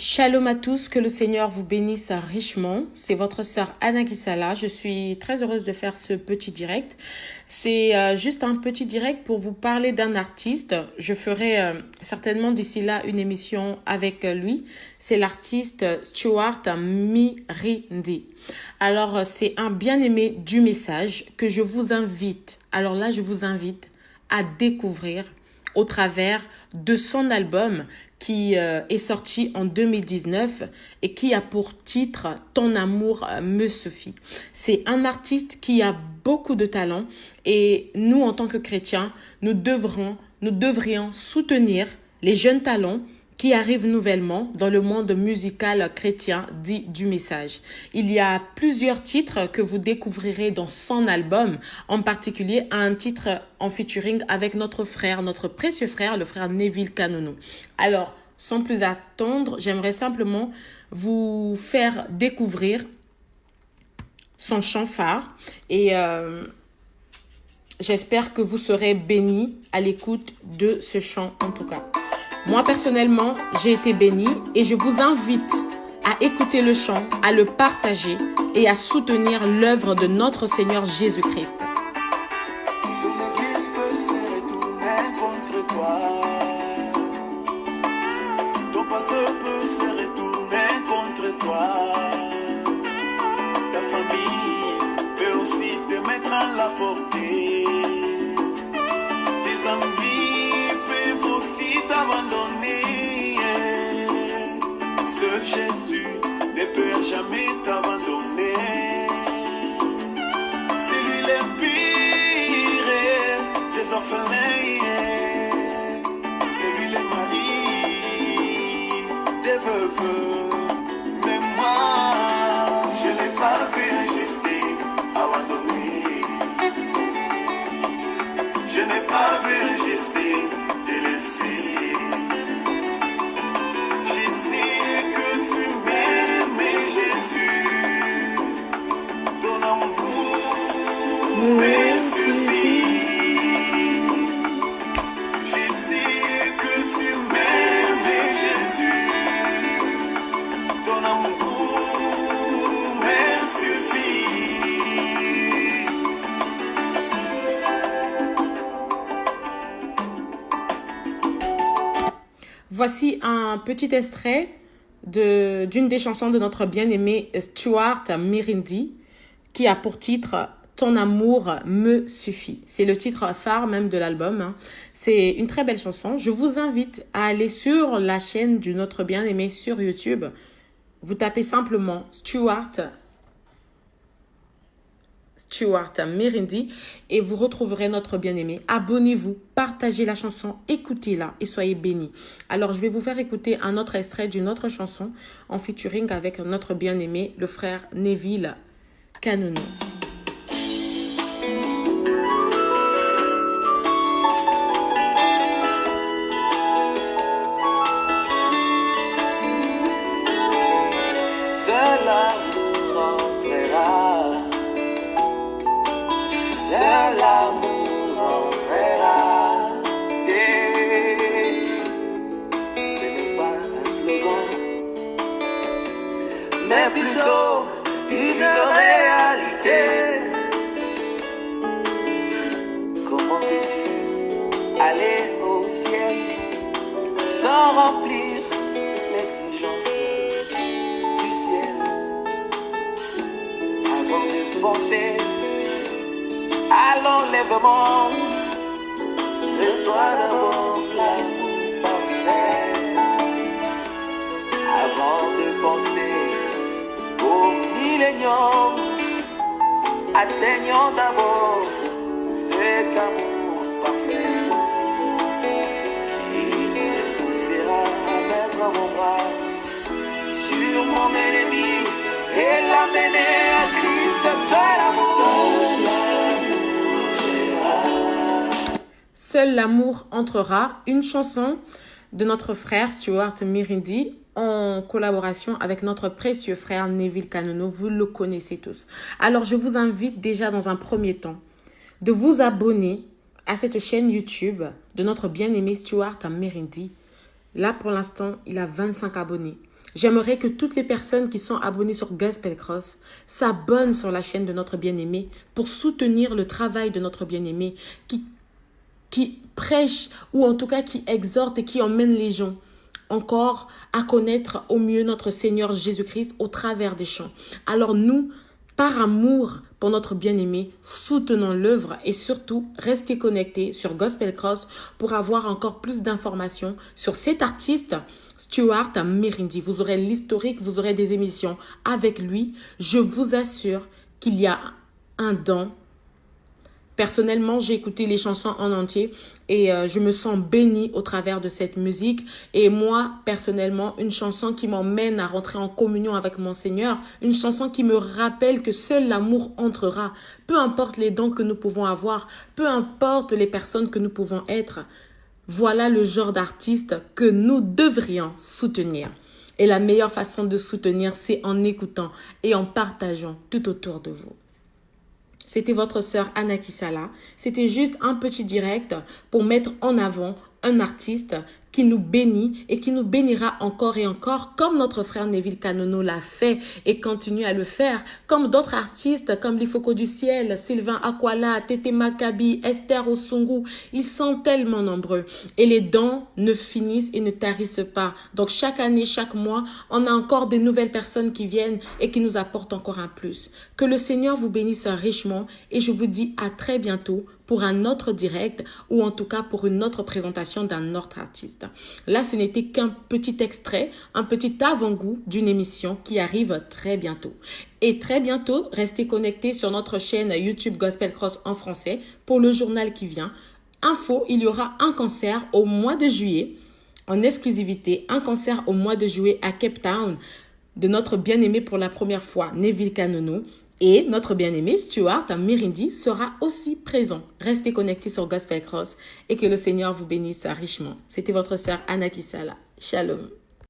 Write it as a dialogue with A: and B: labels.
A: Shalom à tous, que le Seigneur vous bénisse richement. C'est votre sœur Anna Gisala. Je suis très heureuse de faire ce petit direct. C'est juste un petit direct pour vous parler d'un artiste. Je ferai certainement d'ici là une émission avec lui. C'est l'artiste Stuart Mirindi. Alors, c'est un bien-aimé du message que je vous invite. Alors là, je vous invite à découvrir au travers de son album qui est sorti en 2019 et qui a pour titre « Ton amour me suffit ». C'est un artiste qui a beaucoup de talent et nous, en tant que chrétiens, nous devrions soutenir les jeunes talents qui arrivent nouvellement dans le monde musical chrétien dit du message. Il y a plusieurs titres que vous découvrirez dans son album, en particulier un titre en featuring avec notre frère, notre précieux frère, le frère Neville Kanono. Alors, sans plus attendre, j'aimerais simplement vous faire découvrir son chant phare et j'espère que vous serez bénis à l'écoute de ce chant en tout cas. Moi, personnellement, j'ai été bénie et je vous invite à écouter le chant, à le partager et à soutenir l'œuvre de notre Seigneur Jésus-Christ.
B: Ton église peut se retourner contre toi. Ton pasteur peut se retourner contre toi. Ta famille peut aussi te mettre à la portée. Tes amis peuvent aussi t'abandonner. Seul Jésus ne peut jamais t'abandonner. C'est lui le pire des orphelins. C'est lui le mari des veuves. Mais moi, je n'ai pas vu injustice abandonné. Je n'ai pas vu injustice délaissé. Je sais que tu m'aimes, Jésus. Ton amour me suffit. Je sais que tu m'aimes, Jésus. Ton amour me suffit.
A: Voici un petit extrait d'une des chansons de notre bien-aimé Stuart Mirindi qui a pour titre « Ton amour me suffit ». C'est le titre phare même de l'album. Hein. C'est une très belle chanson. Je vous invite à aller sur la chaîne de notre bien-aimé sur YouTube. Vous tapez simplement Stuart Mirindi et vous retrouverez notre bien-aimé. Abonnez-vous, partagez la chanson, écoutez-la et soyez bénis. Alors, je vais vous faire écouter un autre extrait d'une autre chanson en featuring avec notre bien-aimé, le frère Neville Kanono.
B: Seul l'amour entrera. Seul l'amour entrera. Et ce n'est pas un slogan, mais plutôt une réalité. Comment veux-tu aller au ciel sans remplir l'exigence du ciel? Avant de penser à l'enlèvement, reçois d'abord l'amour parfait. Avant de penser au millénium, atteignons d'abord cet amour parfait qui me poussera à mettre mon bras sur mon ennemi et l'amener à Christ. Seul amour.
A: Seul l'amour entrera, une chanson de notre frère Stuart Mirindi en collaboration avec notre précieux frère Neville Kanono. Vous le connaissez tous. Alors, je vous invite déjà dans un premier temps de vous abonner à cette chaîne YouTube de notre bien-aimé Stuart Mirindi. Là, pour l'instant, il a 25 abonnés. J'aimerais que toutes les personnes qui sont abonnées sur Gospel Cross s'abonnent sur la chaîne de notre bien-aimé pour soutenir le travail de notre bien-aimé qui prêche ou en tout cas qui exhorte et qui emmène les gens encore à connaître au mieux notre Seigneur Jésus-Christ au travers des chants. Alors nous, par amour pour notre bien-aimé, soutenons l'œuvre et surtout, restez connectés sur Gospel Cross pour avoir encore plus d'informations sur cet artiste, Stuart Mirindi. Vous aurez l'historique, vous aurez des émissions avec lui. Je vous assure qu'il y a un don. Personnellement, j'ai écouté les chansons en entier et je me sens bénie au travers de cette musique. Et moi, personnellement, une chanson qui m'emmène à rentrer en communion avec mon Seigneur, une chanson qui me rappelle que seul l'amour entrera. Peu importe les dons que nous pouvons avoir, peu importe les personnes que nous pouvons être, voilà le genre d'artiste que nous devrions soutenir. Et la meilleure façon de soutenir, c'est en écoutant et en partageant tout autour de vous. C'était votre sœur Anna Kisala. C'était juste un petit direct pour mettre en avant un artiste qui nous bénit et qui nous bénira encore et encore, comme notre frère Neville Kanono l'a fait et continue à le faire, comme d'autres artistes comme Lifoko du Ciel, Sylvain Akwala, Tété Maccabi, Esther Osungu. Ils sont tellement nombreux et les dons ne finissent et ne tarissent pas. Donc chaque année, chaque mois, on a encore de nouvelles personnes qui viennent et qui nous apportent encore un plus. Que le Seigneur vous bénisse richement et je vous dis à très bientôt pour un autre direct ou en tout cas pour une autre présentation d'un autre artiste. Là, ce n'était qu'un petit extrait, un petit avant-goût d'une émission qui arrive très bientôt. Et très bientôt, restez connectés sur notre chaîne YouTube Gospel Cross en français pour le journal qui vient. Info, il y aura un concert au mois de juillet, en exclusivité, un concert au mois de juillet à Cape Town de notre bien-aimé pour la première fois, Neville Kanono. Et notre bien-aimé Stuart Mirindi sera aussi présent. Restez connectés sur Gospel Cross et que le Seigneur vous bénisse richement. C'était votre sœur Anna Kisala. Shalom.